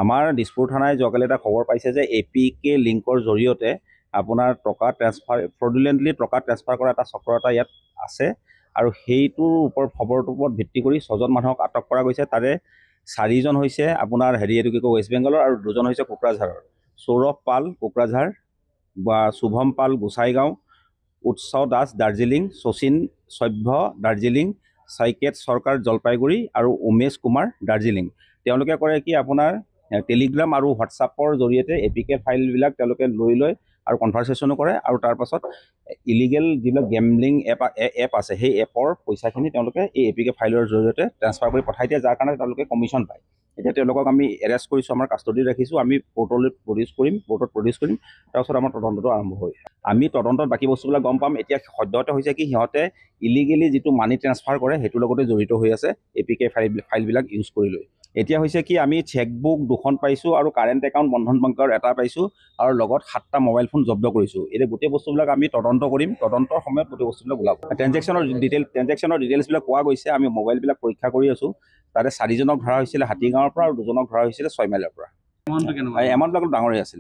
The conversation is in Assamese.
আমাৰ দিছপুৰ থানাই যোৱাকালি এটা খবৰ পাইছে যে APK লিংকৰ জৰিয়তে আপোনাৰ টকা ট্ৰেন্সফাৰ ফ্ৰডুলেণ্টলি টকা ট্ৰেন্সফাৰ কৰা এটা চক্ৰ এটা ইয়াত আছে আৰু সেইটোৰ ওপৰত খবৰটোৰ ওপৰত ভিত্তি কৰি 6জন মানুহক আটক কৰা গৈছে। তাৰে 4জন হৈছে আপোনাৰ এইটো কি কয় ৱেষ্ট বেংগলৰ আৰু 2জন হৈছে কোকৰাঝাৰৰ। সৌৰভ পাল কোকৰাঝাৰ বা শুভম পাল গোসাইগাঁও, উৎসৱ দাস দাৰ্জিলিং, শচীন সভ্য দাৰ্জিলিং, সাইকেত চৰকাৰ জলপাইগুৰি আৰু উমেশ কুমাৰ দাৰ্জিলিং। তেওঁলোকে কৰে কি আপোনাৰ টেলিগ্ৰাম আৰু হোৱাটছআপৰ জৰিয়তে APK ফাইলবিলাক তেওঁলোকে লৈ আৰু কনভাৰচেশ্যনো কৰে আৰু তাৰ পাছত ইলিগেল যিবিলাক গেমলিং এপ আছে সেই এপৰ পইচাখিনি তেওঁলোকে এই APK ফাইলৰ জৰিয়তে ট্ৰেন্সফাৰ কৰি পঠাই দিয়ে, যাৰ কাৰণে তেওঁলোকে কমিশ্যন পায়। এতিয়া তেওঁলোকক আমি এৰেষ্ট কৰিছোঁ, আমাৰ কাষ্টডিত ৰাখিছোঁ, আমি কোৰ্টত প্ৰডিউচ কৰিম, তাৰপিছত আমাৰ তদন্তটো আৰম্ভ হয়। আমি তদন্তত বাকী বস্তুবিলাক গম পাম। এতিয়া সদ্যহতে হৈছে কি সিহঁতে ইলিগেলি যিটো মানি ট্ৰেন্সফাৰ কৰে সেইটোৰ লগতে জড়িত হৈ আছে APK ফাইলবিলাক ইউজ কৰি লৈ। এতিয়া হৈছে কি আমি চেকবুক 2খন পাইছোঁ আৰু কাৰেণ্ট একাউণ্ট বন্ধন বেংকৰ এটা পাইছোঁ আৰু লগত 7টা মোবাইল ফোন জব্দ কৰিছোঁ। এতিয়া গোটেই বস্তুবিলাক আমি তদন্ত কৰিম, তদন্তৰ সময়ত গোটেই বস্তুবিলাক ওলাব। ট্ৰেঞ্জেকশ্যনৰ ডিটেইলছবিলাক পোৱা গৈছে, আমি মোবাইলবিলাক পৰীক্ষা কৰি আছোঁ। তাতে 4জনক ধৰা হৈছিলে হাতীগাঁৱৰ পৰা আৰু 2জনক ধৰা হৈছিলে 6 মাইলৰ পৰা। এমাউণ্টবিলাক ডাঙৰেই আছিল।